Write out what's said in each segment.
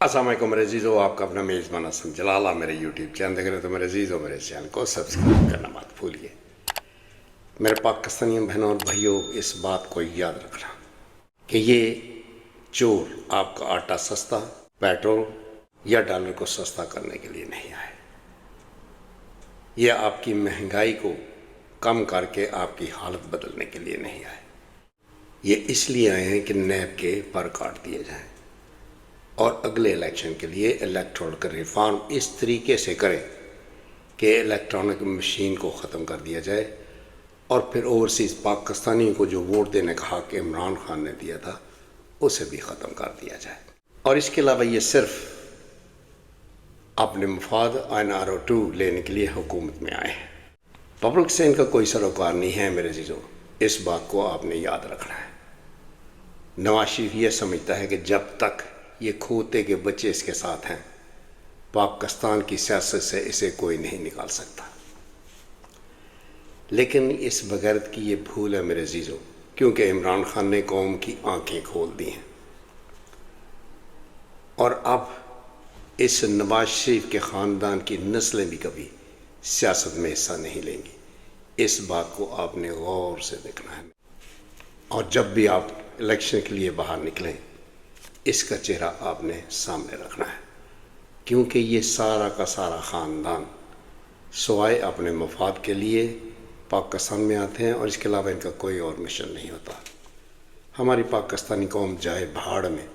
अस्सलाम वालेकुम मेरे अजीज़ो, आपका अपना मेज़बान हसन जलाला मेरे यूट्यूब चैनल देख रहे हैं तो मेरे अजीज़ों मेरे चैनल को सब्सक्राइब करना मत भूलिए। मेरे पाकिस्तानी बहनों और भाइयों, इस बात को याद रखना कि ये चोर आपका आटा सस्ता, पेट्रोल या डॉलर को सस्ता करने के लिए नहीं आए। ये आपकी महंगाई को कम करके आपकी हालत बदलने के लिए नहीं आए। ये इसलिए आए हैं कि नैब के पर काट दिए जाएं और अगले इलेक्शन के लिए इलेक्टोरल रिफॉर्म इस तरीके से करें कि इलेक्ट्रॉनिक मशीन को ख़त्म कर दिया जाए और फिर ओवरसीज़ पाकिस्तानियों को जो वोट देने का हक़ इमरान खान ने दिया था उसे भी ख़त्म कर दिया जाए। और इसके अलावा ये सिर्फ अपने मफाद NRO2 लेने के लिए हुकूमत में आए हैं। पब्लिक से इनका कोई सरोकार नहीं है मेरे चीज़ों, इस बात को आपने याद रखना है। नवाज शरीफ ये समझता है कि जब तक ये खोते के बच्चे इसके साथ हैं, पाकिस्तान की सियासत से इसे कोई नहीं निकाल सकता। लेकिन इस बगैरत की ये भूल है मेरे अजीज़ों, क्योंकि इमरान खान ने कौम की आंखें खोल दी हैं और अब इस नवाज शरीफ के ख़ानदान की नस्लें भी कभी सियासत में हिस्सा नहीं लेंगी। इस बात को आपने गौर से देखना है और जब भी आप इलेक्शन के लिए बाहर निकलें, इसका चेहरा आपने सामने रखना है, क्योंकि ये सारा का सारा ख़ानदान सवाए अपने मफाद के लिए पाकिस्तान में आते हैं और इसके अलावा इनका कोई और मिशन नहीं होता। हमारी पाकिस्तानी कौम जाए भाड़ में,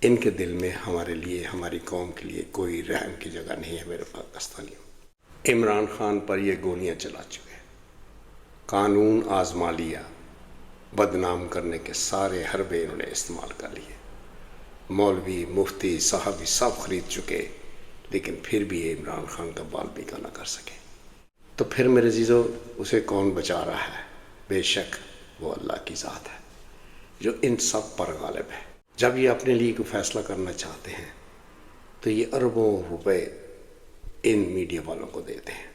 इनके दिल में हमारे लिए, हमारी कौम के लिए कोई रहम की जगह नहीं है। मेरे पाकिस्तानियों, इमरान खान पर ये गोलियां चला चुके, कानून आजमा लिया, बदनाम करने के सारे हरबे इन्होंने इस्तेमाल कर लिए, मौलवी मुफ्ती साहब सब खरीद चुके, लेकिन फिर भी ये इमरान खान का बाल बीका ना कर सके। तो फिर मेरे अजीज़ों, उसे कौन बचा रहा है? बेशक वो अल्लाह की ज़ात है जो इन सब पर गालिब है। जब ये अपने लिए कोई फ़ैसला करना चाहते हैं तो ये अरबों रुपए इन मीडिया वालों को देते हैं,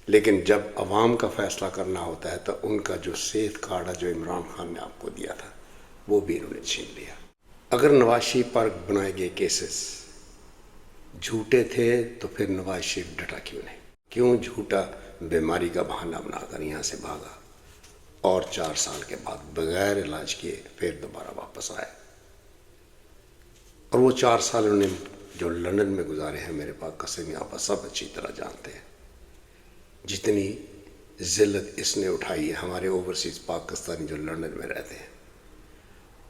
लेकिन जब अवाम का फ़ैसला करना होता है तो उनका जो सेहत कार्ड है जो इमरान खान ने आपको दिया था वो भी इन्होंने छीन लिया। अगर नवाज शरीफ पर बनाए गए केसेस झूठे थे तो फिर नवाज शरीफ डटा क्यों नहीं? क्यों झूठा बीमारी का बहाना बनाकर यहाँ से भागा और 4 साल के बाद बगैर इलाज किए फिर दोबारा वापस आए? और वो 4 साल उन्होंने जो लंदन में गुजारे हैं, मेरे पाकिस्तानी आप सब अच्छी तरह जानते हैं जितनी ज़िल्लत इसने उठाई है। हमारे ओवरसीज़ पाकिस्तानी जो लंदन में रहते हैं,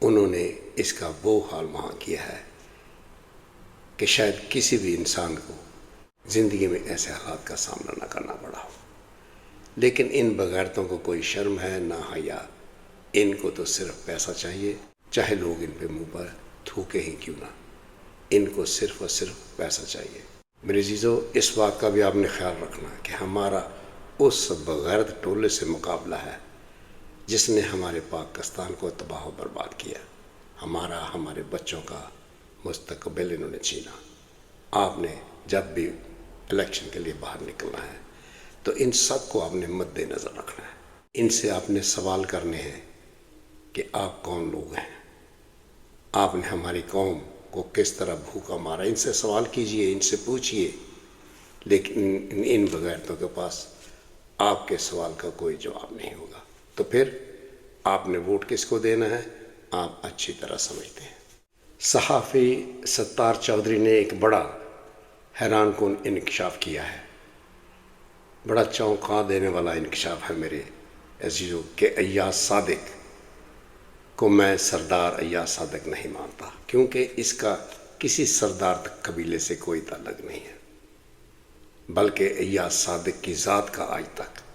उन्होंने इसका वो हाल वहाँ किया है कि शायद किसी भी इंसान को ज़िंदगी में ऐसे हालात का सामना ना करना पड़ा हो। लेकिन इन बगैरतों को कोई शर्म है ना हया, इनको तो सिर्फ पैसा चाहिए, चाहे लोग इन पे मुंह पर थूके ही क्यों ना, इनको सिर्फ और सिर्फ पैसा चाहिए। मेरे अजीज़ों, इस बात का भी आपने ख्याल रखना कि हमारा उस बगैरत टोले से मुकाबला है जिसने हमारे पाकिस्तान को तबाह व बर्बाद किया, हमारे बच्चों का मुस्तकबिल इन्होंने छीना। आपने जब भी इलेक्शन के लिए बाहर निकलना है तो इन सब को आपने मद्देनज़र रखना है। इनसे आपने सवाल करने हैं कि आप कौन लोग हैं, आपने हमारी कौम को किस तरह भूखा मारा। इनसे सवाल कीजिए, इनसे पूछिए, लेकिन इन बगैरतों के पास आपके सवाल का कोई जवाब नहीं होगा। तो फिर आपने वोट किसको देना है आप अच्छी तरह समझते हैं। सहाफ़ी सत्तार चौधरी ने एक बड़ा हैरान कुन इंकशाफ किया है, बड़ा चौंका देने वाला इंकशाफ है मेरे अजीज़ों के अय्याज सादिक को मैं सरदार अय्याज सादिक नहीं मानता, क्योंकि इसका किसी सरदार तक कबीले से कोई ताल्लुक़ नहीं है, बल्कि अय्याज सादिक की ज़ात का आज तक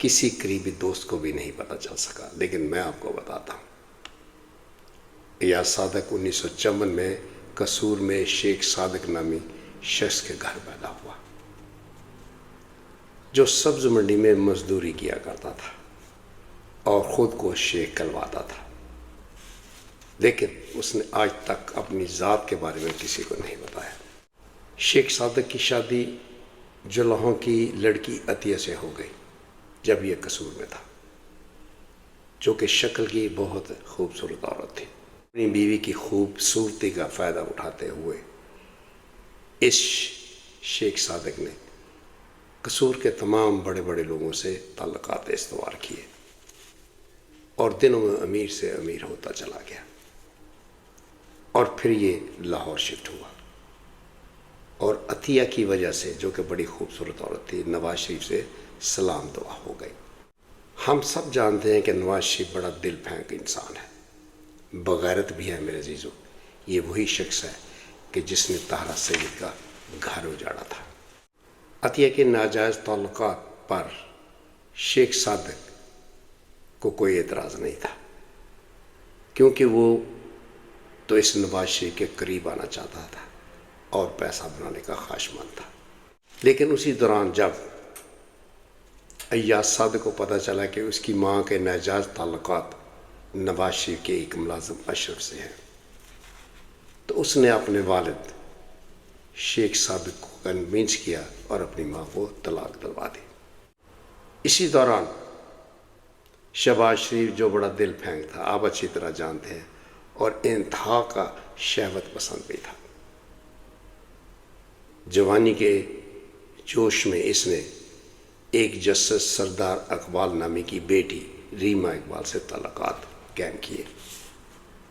किसी करीबी दोस्त को भी नहीं पता चल सका। लेकिन मैं आपको बताता हूँ, अय्याज सादिक 1954 में कसूर में शेख सादिक नामी शख्स के घर पैदा हुआ, जो सब्ज़ मंडी में मजदूरी किया करता था और ख़ुद को शेख कहलवाता था। लेकिन उसने आज तक अपनी ज़ात के बारे में किसी को नहीं बताया। शेख सादिक की शादी जुल्हों की लड़की अतिया से हो गई जब यह कसूर में था, जो कि शक्ल की बहुत खूबसूरत औरत थी। अपनी बीवी की खूबसूरती का फ़ायदा उठाते हुए इस शेख सादिक ने कसूर के तमाम बड़े बड़े लोगों से ताल्लुकात इस्तवार किए और दिनों में अमीर से अमीर होता चला गया। और फिर ये लाहौर शिफ्ट हुआ और अतिया की वजह से, जो कि बड़ी खूबसूरत औरत थी, नवाज शरीफ से सलाम दुआ हो गई। हम सब जानते हैं कि नवाज शरीफ बड़ा दिल फेंक इंसान है, बगैरत भी है मेरे अजीज़ों। ये वही शख्स है कि जिसने ताहरा सैयद का घर उजाड़ा था। अतिया के नाजायज़ ताल्लुकात पर शेख सादिक को कोई एतराज़ नहीं था, क्योंकि वो तो इस नवाज शरीफ के करीब आना चाहता था और पैसा बनाने का ख्वाहिशमंद था। लेकिन उसी दौरान जब अय्याज सादिक को पता चला कि उसकी माँ के नाजायज़ ताल्लुकात नवाज शरीफ के एक मुलाजिम अशरफ से हैं, तो उसने अपने वालिद शेख सादिक को कन्विंस किया और अपनी माँ को तलाक दिलवा दी। इसी दौरान शहबाज शरीफ, जो बड़ा दिल फेंक था, आप अच्छी तरह जानते हैं, और इंतहा का शहवत पसंद भी था, जवानी के जोश में इसने एक जस्टिस सरदार इकबाल नामी की बेटी रीमा इकबाल से ताल्लुकात कायम किए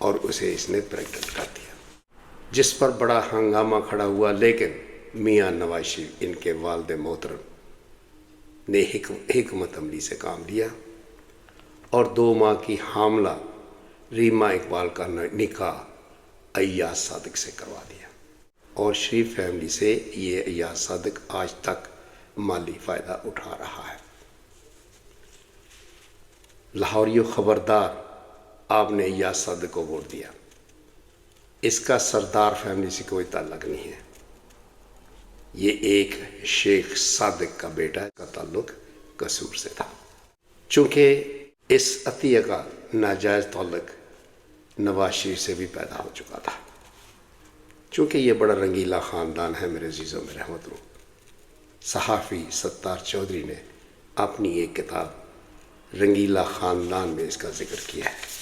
और उसे इसने प्रेग्नेंट कर दिया, जिस पर बड़ा हंगामा खड़ा हुआ। लेकिन मियाँ नवाज शरीफ, इनके वालिद मोहतरम, ने हिकमत अमली से काम लिया और 2 माह की हामला रीमा इकबाल का निकाह अय्याज सादिक से करवा दिया। और शरीफ फैमिली से ये अय्याज सादिक आज तक माली फ़ायदा उठा रहा है। लाहौरियों खबरदार, आपने अय्याज सादिक को वोट दिया, इसका सरदार फैमिली से कोई ताल्लुक नहीं है। ये एक शेख सादिक का बेटा है, का ताल्लुक कसूर से था। चूँकि इस अतिया का नाजायज़ ताल्लुक नवाज शरीफ से भी पैदा हो चुका था, चूँकि ये बड़ा रंगीला ख़ानदान है मेरे अज़ीज़ों, मेरे रहमतों। सहाफ़ी सत्तार चौधरी ने अपनी एक किताब रंगीला ख़ानदान में इसका जिक्र किया है।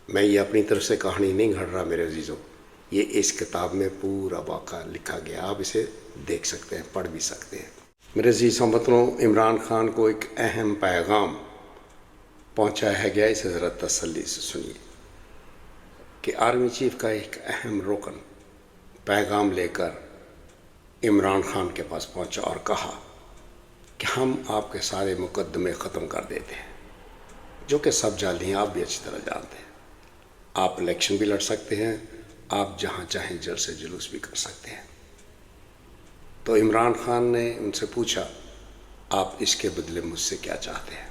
मैं ये अपनी तरफ से कहानी नहीं घड़ रहा मेरे अज़ीज़ों, ये इस किताब में पूरा वाक़ा लिखा गया, आप इसे देख सकते हैं, पढ़ भी सकते हैं। मेरे अज़ीज़ हमवतनों, इमरान खान को एक अहम पैगाम पहुँचाया गया, इसे ज़रा तसल्ली से सुनिए कि आर्मी चीफ का एक अहम रुकन पैगाम लेकर इमरान खान के पास पहुँचा और कहा कि हम आपके सारे मुकदमे ख़त्म कर देते हैं, जो कि सब जाली हैं, आप भी अच्छी तरह जानते हैं। आप इलेक्शन भी लड़ सकते हैं, आप जहाँ चाहें जल से जुलूस भी कर सकते हैं। तो इमरान खान ने उनसे पूछा, आप इसके बदले मुझसे क्या चाहते हैं?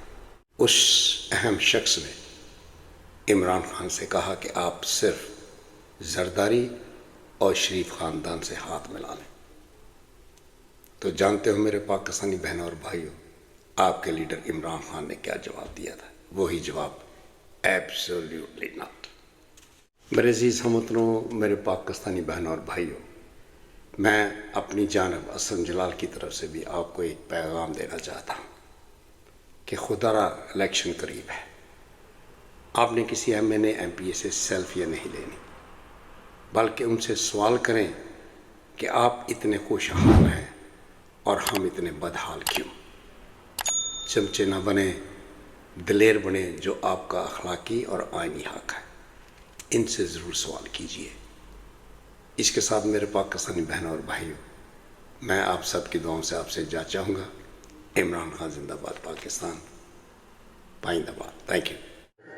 उस अहम शख्स ने इमरान खान से कहा कि आप सिर्फ जरदारी और शरीफ ख़ानदान से हाथ मिला लें। तो जानते हो मेरे पाकिस्तानी बहनों और भाइयों, आपके लीडर इमरान खान ने क्या जवाब दिया था? वही जवाब, एब्सोल्युटली नॉट। मेरे अज़ीज़ हमवतनों, मेरे पाकिस्तानी बहनों और भाइयों, मैं अपनी जानब असम जलाल की तरफ से भी आपको एक पैगाम देना चाहता हूँ कि खुदारा इलेक्शन करीब है। आपने किसी MNA MPA से सेल्फियाँ नहीं लेनी, बल्कि उनसे सवाल करें कि आप इतने खुशहाल हैं और हम इतने बदहाल क्यों। चमचे न बने, दिलेर बने, जो आपका अखलाकी और आईनी हक है। इनसे ज़रूर सवाल कीजिए। इसके साथ मेरे पाकिस्तानी बहनों और भाइयों, मैं आप सब की दुआओं से आपसे जा चाहूँगा, इमरान खान जिंदाबाद, पाकिस्तान पाइंदाबाद। Thank you.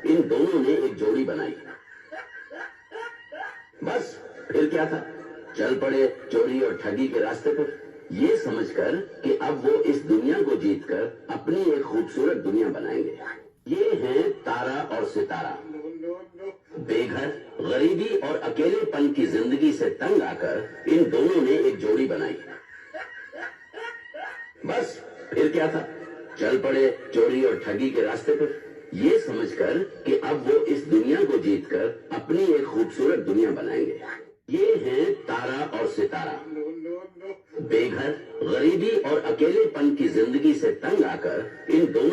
इन दोनों ने एक जोड़ी बनाई, बस फिर क्या था, चल पड़े चोरी और ठगी के रास्ते पर, ये समझकर कि अब वो इस दुनिया को जीतकर अपनी एक खूबसूरत दुनिया बनाएंगे। ये हैं तारा और सितारा। बेघर, गरीबी और अकेलेपन की जिंदगी से तंग आकर इन दोनों ने एक जोड़ी बनाई, बस फिर क्या था, चल पड़े चोरी और ठगी के रास्ते पर, ये समझकर कि अब वो इस दुनिया को जीतकर अपनी एक खूबसूरत दुनिया बनाएंगे। ये हैं तारा और सितारा। बेघर, गरीबी और अकेलेपन की जिंदगी से तंग आकर इन दोनों